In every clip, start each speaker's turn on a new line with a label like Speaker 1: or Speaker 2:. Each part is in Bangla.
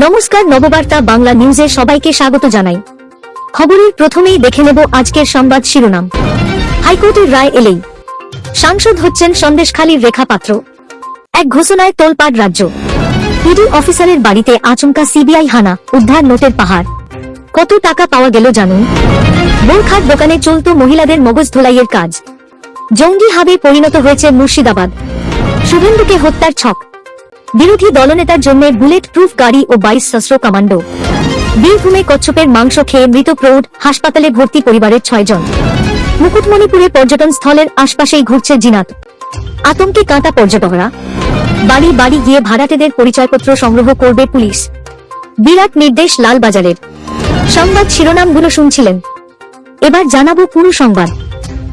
Speaker 1: নমস্কার, নববার্তা বাংলা নিউজে সবাইকে স্বাগত জানাই। খবরের প্রথমেই দেখে নেব আজকের সংবাদ শিরোনাম। হাইকোর্টের রায় এলেই সাংসদ হচ্ছেন সন্দেশখালীর রেখা পাত্র। এক ঘোষণায় তোলপাড় রাজ্য। ইডি অফিসারের বাড়িতে আচমকা সিবিআই হানা, উদ্ধার নোটের পাহাড়। কত টাকা পাওয়া গেল জানুন। বোরখার দোকানে চলত মহিলাদের মগজ ধোলাইয়ের কাজ। জঙ্গি হাবে পরিণত হয়েছে মুর্শিদাবাদ। শুভেন্দুকে হত্যার ছক। বিরোধী দলনেতার জন্য বুলেট প্রুফ গাড়ি ও 22 সশস্ত্র কমান্ডো। বীরভূমে কচ্ছপের মাংস খেয়ে মৃত প্রৌঢ়, হাসপাতালে ভর্তি পরিবারের 6 জন। মুকুটমণিপুরে পর্যটন স্থলের আশপাশেই ঘুরছে জিনাত। আতঙ্কে কাঁটা পর্যটকরা। বাড়ি বাড়ি গিয়ে ভাড়াটেদের পরিচয়পত্র সংগ্রহ করবে পুলিশ। বিরাট নির্দেশ লালবাজারের। সংবাদ শিরোনামগুলো শুনছিলেন, এবার জানাবো পুরো সংবাদ।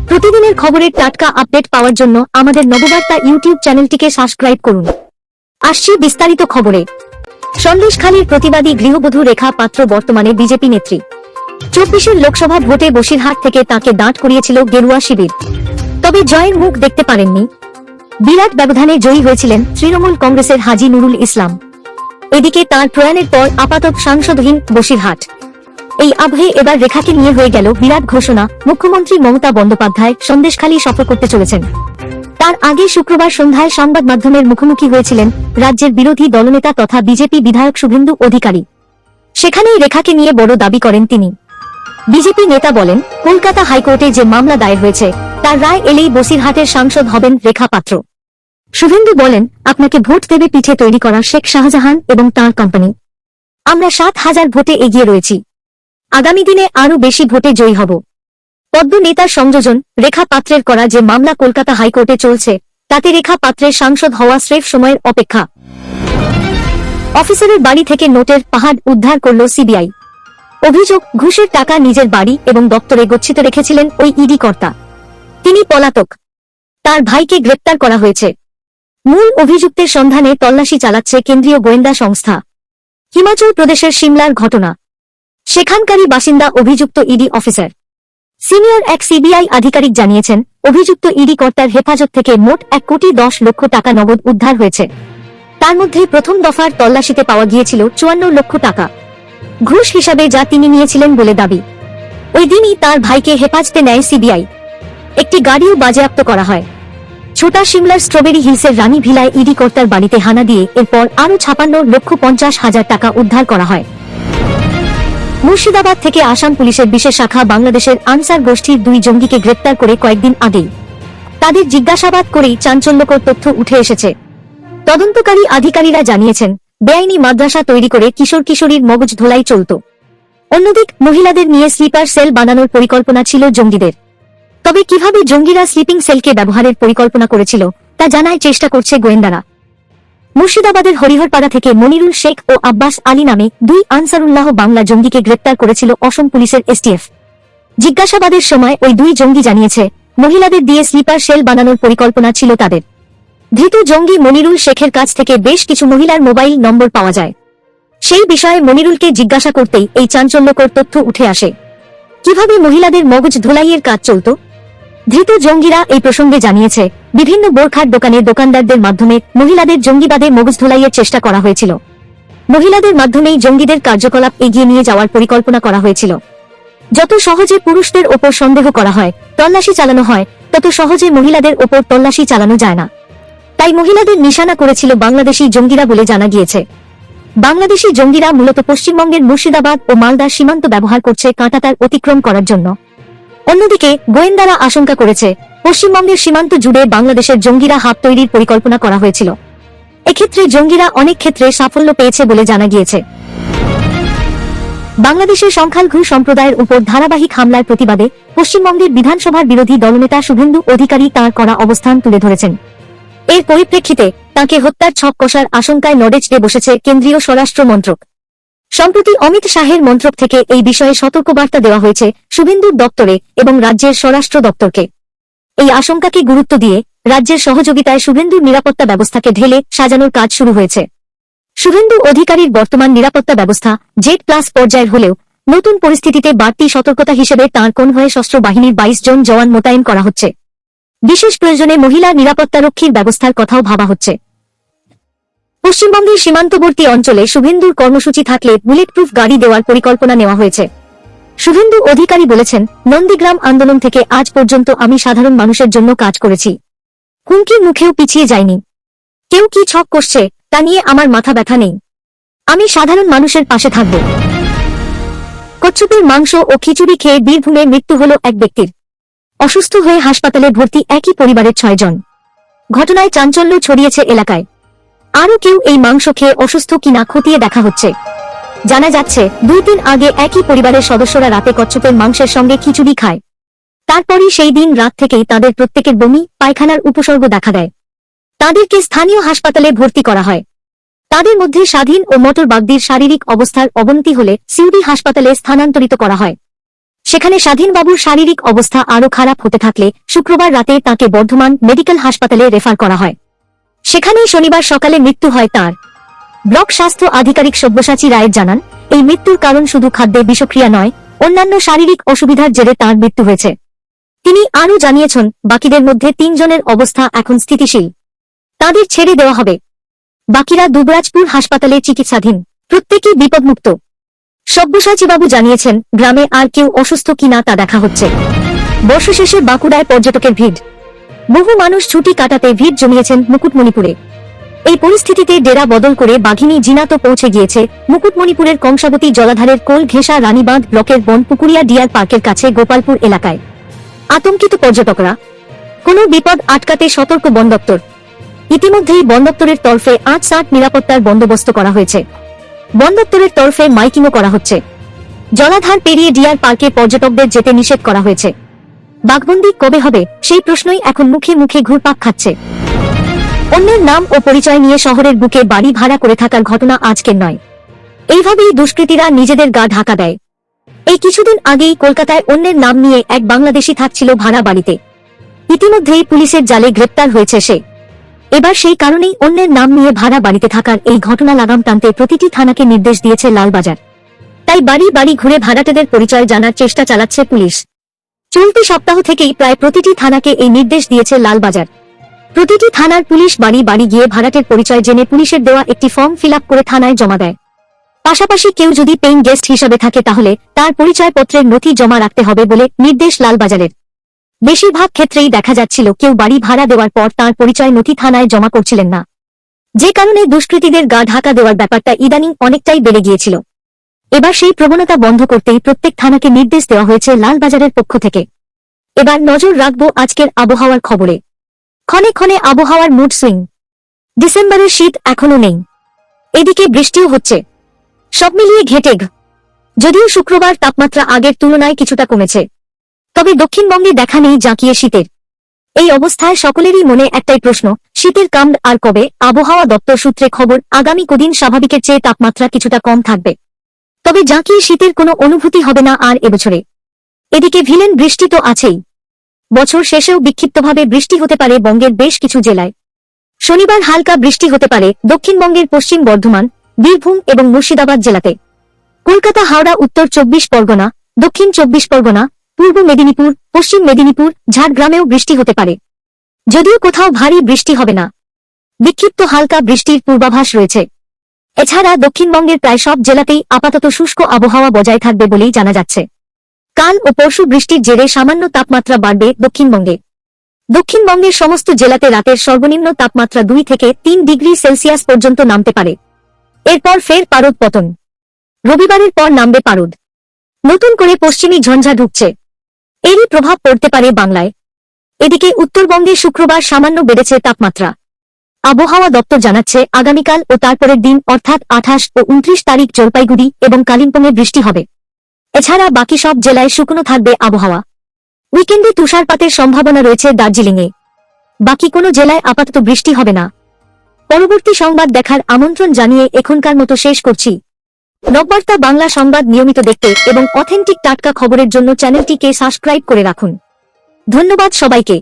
Speaker 1: প্রতিদিনের খবরের টাটকা আপডেট পাওয়ার জন্য আমাদের নববার্তা ইউটিউব চ্যানেলটিকে সাবস্ক্রাইব করুন। আসছি বিস্তারিত খবরে। সন্দেশখালীর প্রতিবাদী গৃহবধূ রেখা পাত্র বর্তমানে বিজেপি নেত্রী। 24 লোকসভা ভোটে বসিরহাট থেকে তাকে দাঁড় করিয়েছিল গেরুয়া শিবির, তবে জয়ের মুখ দেখতে পারেননি। বিরাট ব্যবধানে জয়ী হয়েছিলেন তৃণমূল কংগ্রেসের হাজী নুরুল ইসলাম। এদিকে তার প্রয়াণের পর আপাতত সাংসদহীন বসিরহাট। এই আবহে এবার রেখাকে নিয়ে হয়ে গেল বিরাট ঘোষণা। মুখ্যমন্ত্রী মমতা বন্দ্যোপাধ্যায় সন্দেশখালী সফর করতে চলেছেন। তার আগে শুক্রবার সন্ধ্যায় সংবাদ মাধ্যমের মুখোমুখি হয়েছিলেন রাজ্যের বিরোধী দলনেতা তথা বিজেপি বিধায়ক শুভেন্দু অধিকারী। সেখানেই রেখাকে নিয়ে বড় দাবি করেন তিনি। বিজেপি নেতা বলেন, কলকাতা হাইকোর্টে যে মামলা দায়ের হয়েছে তার রায় এলেই বসিরহাটের সাংসদ হবেন রেখা পাত্র। শুভেন্দু বলেন, আপনাকে ভোট দেবে পিঠে তৈরি করা শেখ শাহজাহান এবং তাঁর কোম্পানি। আমরা 7,000 ভোটে এগিয়ে রয়েছি। আগামী দিনে আরও বেশি ভোটে জয়ী হব। পদ্ম নেতার সংযোজন। রেখা পাত্রের করা যে মামলা কলকাতা হাইকোর্টে চলছে তাতে রেখা পাত্রের সাংসদ হওয়া স্রেফ সময়ের অপেক্ষা। অফিসারের বাড়ি থেকে নোটের পাহাড় উদ্ধার করল সিবিআই। অভিযোগ, ঘুষের টাকা নিজের বাড়ি এবং দপ্তরে গচ্ছিত রেখেছিলেন ওই ইডি কর্তা। তিনি পলাতক। তার ভাইকে গ্রেপ্তার করা হয়েছে। মূল অভিযুক্তের সন্ধানে তল্লাশি চালাচ্ছে কেন্দ্রীয় গোয়েন্দা সংস্থা। হিমাচল প্রদেশের সিমলার ঘটনা। সেখানকারই বাসিন্দা অভিযুক্ত ইডি অফিসার। সিনিয়র এক সিবিআই আধিকারিক জানিয়েছেন, অভিযুক্ত ইডি কর্তার হেফাজত থেকে মোট 1,10,00,000 টাকা নগদ উদ্ধার হয়েছে। তার মধ্যে প্রথম দফার তল্লাশিতে পাওয়া গিয়েছিল 54 লক্ষ টাকা ঘুষ হিসাবে, যা তিনি নিয়েছিলেন বলে দাবি। ওই দিনই তার ভাইকে হেফাজতে নেয় সিবিআই। একটি গাড়িও বাজেয়াপ্ত করা হয়। ছোটা সিমলার স্ট্রবেরি হিলসের রানী ভিলায় ইডি কর্তার বাড়িতে হানা দিয়ে এরপর আরও 56,50,000 টাকা উদ্ধার করা হয়। মুর্শিদাবাদ থেকে আসাম পুলিশের বিশেষ শাখা বাংলাদেশের আনসার গোষ্ঠীর 2 জঙ্গিকে গ্রেপ্তার করে কয়েকদিন আগেই। তাদের জিজ্ঞাসাবাদ করেই চাঞ্চল্যকর তথ্য উঠে এসেছে। তদন্তকারী আধিকারিকরা জানিয়েছেন, বেআইনি মাদ্রাসা তৈরি করে কিশোর কিশোরীর মগজ ধোলাই চলত। অন্যদিক মহিলাদের নিয়ে স্লিপার সেল বানানোর পরিকল্পনা ছিল জঙ্গিদের। তবে কিভাবে জঙ্গিরা স্লিপিং সেলকে ব্যবহারের পরিকল্পনা করেছিল তা জানার চেষ্টা করছে গোয়েন্দারা। মুর্শিদাবাদের হরিহরপাড়া থেকে মনিরুল শেখ ও আব্বাস আলী নামে 2 আনসারুল্লাহ বাংলা জঙ্গিকে গ্রেপ্তার করেছিল অসম পুলিশের এসটিএফ। জিজ্ঞাসাবাদের সময় ওই 2 জঙ্গি জানিয়েছে, মহিলাদের দিয়ে স্লিপার সেল বানানোর পরিকল্পনা ছিল তাদের। ধৃত জঙ্গি মনিরুল শেখের কাছ থেকে বেশ কিছু মহিলার মোবাইল নম্বর পাওয়া যায়। সেই বিষয়ে মনিরুলকে জিজ্ঞাসা করতেই এই চাঞ্চল্যকর তথ্য উঠে আসে। কিভাবে মহিলাদের মগজ ধোলাইয়ের কাজ চলত? ধৃত জঙ্গিরা এই প্রসঙ্গে জানিয়েছে, বিভিন্ন বোরখার দোকানের দোকানদারদের মাধ্যমে মহিলাদের জঙ্গিবাদে মগজ ধোলাইয়ের চেষ্টা করা হয়েছিল। মহিলাদের মাধ্যমেই জঙ্গিদের কার্যকলাপ এগিয়ে নিয়ে যাওয়ার পরিকল্পনা করা হয়েছিল। যত সহজে পুরুষদের ওপর সন্দেহ করা হয়, তল্লাশি চালানো হয়, তত সহজে মহিলাদের ওপর তল্লাশি চালানো যায় না। তাই মহিলাদের নিশানা করেছিল বাংলাদেশি জঙ্গিরা বলে জানা গিয়েছে। বাংলাদেশি জঙ্গিরা মূলত পশ্চিমবঙ্গের মুর্শিদাবাদ ও মালদার সীমান্ত ব্যবহার করছে কাঁটাতার অতিক্রম করার জন্য। অন্যদিকে গোয়েন্দারা আশঙ্কা করেছে, পশ্চিমবঙ্গের সীমান্ত জুড়ে বাংলাদেশের জঙ্গিরা হাব তৈরির পরিকল্পনা করা হয়েছিল। এক্ষেত্রে জঙ্গিরা অনেক ক্ষেত্রে সাফল্য পেয়েছে বলে জানা গিয়েছে। বাংলাদেশের সংখ্যালঘু সম্প্রদায়ের উপর ধারাবাহিক হামলার প্রতিবাদে পশ্চিমবঙ্গের বিধানসভার বিরোধী দলনেতা শুভেন্দু অধিকারী তাঁর করা অবস্থান তুলে ধরেছেন। এর পরিপ্রেক্ষিতে তাঁকে হত্যার ছক কষার আশঙ্কায় নড়েচড়ে বসেছে কেন্দ্রীয় স্বরাষ্ট্র মন্ত্রক। সম্প্রতি অমিত শাহের মন্ত্রক থেকে এই বিষয়ে সতর্কবার্তা দেওয়া হয়েছে শুভেন্দুর দপ্তরে এবং রাজ্যের স্বরাষ্ট্র দপ্তরকে। এই আশঙ্কাকে গুরুত্ব দিয়ে রাজ্যের সহযোগিতায় শুভেন্দুর নিরাপত্তা ব্যবস্থাকে ঢেলে সাজানোর কাজ শুরু হয়েছে। শুভেন্দু অধিকারীর বর্তমান নিরাপত্তা ব্যবস্থা Z+ পর্যায়ের হলেও নতুন পরিস্থিতিতে বাড়তি সতর্কতা হিসেবে তাঁর কনভয়ে সশস্ত্র বাহিনীর 22 জন জওয়ান মোতায়েন করা হচ্ছে। বিশেষ প্রয়োজনে মহিলা নিরাপত্তারক্ষীর ব্যবস্থার কথাও ভাবা হচ্ছে। পশ্চিমবঙ্গের সীমান্তবর্তী অঞ্চলে শুভেন্দুর কর্মসূচি থাকলে বুলেট প্রুফ গাড়ি দেওয়ার পরিকল্পনা নেওয়া হয়েছে। শুভেন্দু অধিকারী বলেছেন, নন্দীগ্রাম আন্দোলন থেকে আজ পর্যন্ত আমি সাধারণ মানুষের জন্য কাজ করেছি, হুমকির মুখেও পিছিয়ে যাইনি। কেউ কি ছক করছে তা নিয়ে আমার মাথা ব্যথা নেই, আমি সাধারণ মানুষের পাশে থাকব। কচ্ছপের মাংস ও খিচুড়ি খেয়ে বীরভূমে মৃত্যু হল এক ব্যক্তির। অসুস্থ হয়ে হাসপাতালে ভর্তি একই পরিবারের 6 জন। ঘটনায় চাঞ্চল্য ছড়িয়েছে এলাকায়। আরও কেউ এই মাংস খেয়ে অসুস্থ কিনা খতিয়ে দেখা হচ্ছে। জানা যাচ্ছে 2 দিন আগে একই পরিবারের সদস্যরা রাতে কচ্ছপের মাংসের সঙ্গে খিচুড়ি খায়। তারপরই সেই দিন রাত থেকেই তাদের প্রত্যেকের বমি পায়খানার উপসর্গ দেখা দেয়। তাদেরকে স্থানীয় হাসপাতালে ভর্তি করা হয়। তাদের মধ্যে স্বাধীন ও মোটর বাগদির শারীরিক অবস্থার অবনতি হলে সিউড়ি হাসপাতালে স্থানান্তরিত করা হয়। সেখানে স্বাধীনবাবুর শারীরিক অবস্থা আরও খারাপ হতে থাকলে শুক্রবার রাতে তাকে বর্ধমান মেডিকেল হাসপাতালে রেফার করা হয়। সেখানেই শনিবার সকালে মৃত্যু হয় তার। ব্লক স্বাস্থ্য আধিকারিক সব্যসাচী রায়ের জানান, এই মৃত্যুর কারণ শুধু খাদ্যে বিষক্রিয়া নয়, অন্যান্য শারীরিক অসুবিধার জেরে তার মৃত্যু হয়েছে। তিনি আরও জানিয়েছেন, বাকিদের মধ্যে 3 জনের অবস্থা এখন স্থিতিশীল, তাদের ছেড়ে দেওয়া হবে। বাকিরা দুবরাজপুর হাসপাতালে চিকিৎসাধীন, প্রত্যেকেই বিপদমুক্ত। সব্যসাচীবাবু জানিয়েছেন, গ্রামে আর কেউ অসুস্থ কিনা তা দেখা হচ্ছে। বর্ষশেষে বাঁকুড়ায় পর্যটকের ভিড়। বহু মানুষ ছুটি কাটাতে ভিড় জমিয়েছেন মুকুটমণিপুরে। এই পরিস্থিতিতে ডেরা বদল করে বাঘিনী জিনাত পৌঁছে গিয়েছে মুকুটমণিপুরের কংসাবতী জলাধারের কোল ঘেঁষা রানীবাঁধ ব্লকের বনপুকুরিয়া ডিয়ার পার্কের কাছে গোপালপুর এলাকায়। আতঙ্কিত পর্যটকরা। কোনো বিপদ আটকাতে সতর্ক বন দপ্তর। ইতিমধ্যেই বন দপ্তরের তরফে 8-60 নিরাপত্তার বন্দোবস্ত করা হয়েছে। বন দপ্তরের তরফে মাইকিংও করা হচ্ছে। জলাধার পেরিয়ে ডিয়ার পার্কে পর্যটকদের যেতে নিষেধ করা হয়েছে। বাঘবন্দি কবে হবে সেই প্রশ্নই এখন মুখে মুখে ঘুরপাক খাচ্ছে। অন্যের নাম ও পরিচয় নিয়ে শহরের বুকে বাড়ি ভাড়া করে থাকার ঘটনা আজকের নয়। এইভাবেই দুষ্কৃতীরা নিজেদের গা ঢাকা দেয়। এই কিছুদিন আগেই কলকাতায় অন্যের নাম নিয়ে এক বাংলাদেশি থাকছিল ভাড়া বাড়িতে। ইতিমধ্যেই পুলিশের জালে গ্রেপ্তার হয়েছে সে। এবার সেই কারণেই অন্যের নাম নিয়ে ভাড়া বাড়িতে থাকার এই ঘটনা লাগাম টানতে প্রতিটি থানাকে নির্দেশ দিয়েছে লালবাজার। তাই বাড়ি বাড়ি ঘুরে ভাড়াটেদের পরিচয় জানার চেষ্টা চালাচ্ছে পুলিশ। চলতি সপ্তাহ থেকেই প্রায় প্রতিটি থানাকে এই নির্দেশ দিয়েছে লালবাজার। প্রতিটি থানার পুলিশ বাড়ি বাড়ি গিয়ে ভাড়াটের পরিচয় জেনে পুলিশের দেওয়া একটি ফর্ম ফিল আপ করে থানায় জমা দেয়। পাশাপাশি কেউ যদি পেইং গেস্ট হিসাবে থাকে তাহলে তার পরিচয়পত্রের নথি জমা রাখতে হবে বলে নির্দেশ লালবাজারের। বেশিরভাগ ক্ষেত্রেই দেখা যাচ্ছিল কেউ বাড়ি ভাড়া দেওয়ার পর তার পরিচয় নথি থানায় জমা করছিলেন না, যে কারণে দুষ্কৃতীদের গা ঢাকা দেওয়ার ব্যাপারটা ইদানিং অনেকটাই বেড়ে গিয়েছিল। এবার সেই প্রবণতা বন্ধ করতেই প্রত্যেক থানাকে নির্দেশ দেওয়া হয়েছে লালবাজারের পক্ষ থেকে। এবার নজর রাখব আজকের আবহাওয়ার খবরে। ক্ষণে ক্ষণে আবহাওয়ার মুড সুইং। ডিসেম্বরের শীত এখনো নেই, এদিকে বৃষ্টিও হচ্ছে। সব মিলিয়ে ঘেটেঘ। যদিও শুক্রবার তাপমাত্রা আগের তুলনায় কিছুটা কমেছে, তবে দক্ষিণবঙ্গে দেখা নেই জাঁকিয়ে শীতের। এই অবস্থায় সকলেরই মনে একটাই প্রশ্ন, শীতের কামড় আর কবে? আবহাওয়া দপ্তর সূত্রে খবর, আগামী কদিন স্বাভাবিকের চেয়ে তাপমাত্রা কিছুটা কম থাকবে, তবে জাঁকিয়ে শীতের কোনো অনুভূতি হবে না আর এবছরে। এদিকে ভিলেন বৃষ্টি তো আছেই। বছর শেষেও বিক্ষিপ্তভাবে বৃষ্টি হতে পারে বঙ্গের বেশ কিছু জেলায়। শনিবার হালকা বৃষ্টি হতে পারে দক্ষিণবঙ্গের পশ্চিম বর্ধমান, বীরভূম এবং মুর্শিদাবাদ জেলাতে। কলকাতা, হাওড়া, উত্তর 24 পরগনা, দক্ষিণ 24 পরগনা, পূর্ব মেদিনীপুর, পশ্চিম মেদিনীপুর, ঝাড়গ্রামেও বৃষ্টি হতে পারে, যদিও কোথাও ভারী বৃষ্টি হবে না। বিক্ষিপ্ত হালকা বৃষ্টির পূর্বাভাস রয়েছে। এছাড়া দক্ষিণবঙ্গের প্রায় সব জেলাতেই আপাতত শুষ্ক আবহাওয়া বজায় থাকবে বলেই জানা যাচ্ছে। কাল ও পরশু বৃষ্টির জেরে সামান্য তাপমাত্রা বাড়বে দক্ষিণবঙ্গে। দক্ষিণবঙ্গের সমস্ত জেলাতে রাতের সর্বনিম্ন তাপমাত্রা 2 থেকে 3 ডিগ্রি সেলসিয়াস পর্যন্ত নামতে পারে। এরপর ফের পারদ পতন। রবিবারের পর নামবে পারদ। নতুন করে পশ্চিমী ঝঞ্ঝা ঢুকছে, এরই প্রভাব পড়তে পারে বাংলায়। এদিকে উত্তরবঙ্গে শুক্রবার সামান্য বেড়েছে তাপমাত্রা। আবহাওয়া দপ্তর জানাচ্ছে, আগামীকাল ও তারপরের দিন অর্থাৎ 28 ও 29 তারিখ জলপাইগুড়ি এবং কালিম্পংয়ে বৃষ্টি হবে। এছাড়া বাকি সব জেলায় শুকনো থাকবে আবহাওয়া। উইকেন্ডে তুষারপাতের সম্ভাবনা রয়েছে দার্জিলিংয়ে। বাকি কোনো জেলায় আপাতত বৃষ্টি হবে না। পরবর্তী সংবাদ দেখার আমন্ত্রণ জানিয়ে এখনকার মতো শেষ করছি। নববার্তা বাংলা সংবাদ নিয়মিত দেখতে এবং অথেন্টিক টাটকা খবরের জন্য চ্যানেলটিকে সাবস্ক্রাইব করে রাখুন। ধন্যবাদ সবাইকে।